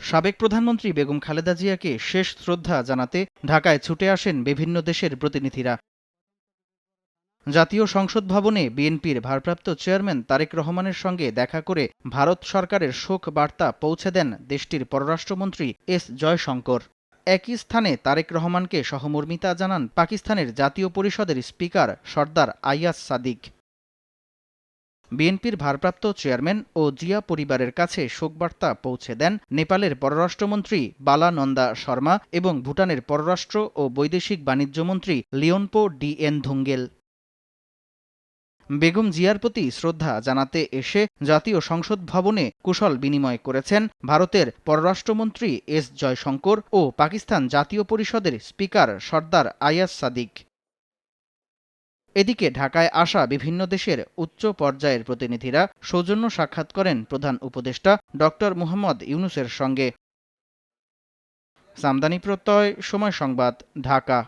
সাবেক প্রধানমন্ত্রী বেগম খালেদা জিয়াকে শেষ শ্রদ্ধা জানাতে ঢাকায় ছুটে আসেন বিভিন্ন দেশের প্রতিনিধিরা। জাতীয় সংসদ ভবনে বিএনপির ভারপ্রাপ্ত চেয়ারম্যান তারেক রহমানের সঙ্গে দেখা করে ভারত সরকারের শোক বার্তা পৌঁছে দেন দেশটির পররাষ্ট্রমন্ত্রী এস জয়শঙ্কর। একই স্থানে তারেক রহমানকে সহমর্মিতা জানান পাকিস্তানের জাতীয় পরিষদের স্পিকার সর্দার আইয়াজ সাদিক। বিএনপির ভারপ্রাপ্ত চেয়ারম্যান ও জিয়া পরিবারের কাছে শোকবার্তা পৌঁছে দেন নেপালের পররাষ্ট্রমন্ত্রী বালানন্দা শর্মা এবং ভুটানের পররাষ্ট্র ও বৈদেশিক বাণিজ্যমন্ত্রী লিওনপো ডিএন ধুঙ্গেল। বেগম জিয়ার প্রতি শ্রদ্ধা জানাতে এসে জাতীয় সংসদ ভবনে কুশল বিনিময় করেছেন ভারতের পররাষ্ট্রমন্ত্রী এস জয়শঙ্কর ও পাকিস্তান জাতীয় পরিষদের স্পিকার সর্দার আয়াজ সাদিক। এদিকে ঢাকায় আসা বিভিন্ন দেশের উচ্চ পর্যায়ের প্রতিনিধিরা সৌজন্য সাক্ষাৎ করেন প্রধান উপদেষ্টা ডক্টর মুহাম্মদ ইউনূসের সঙ্গে। সামদানি প্রত্যয়, সময় সংবাদ, ঢাকা।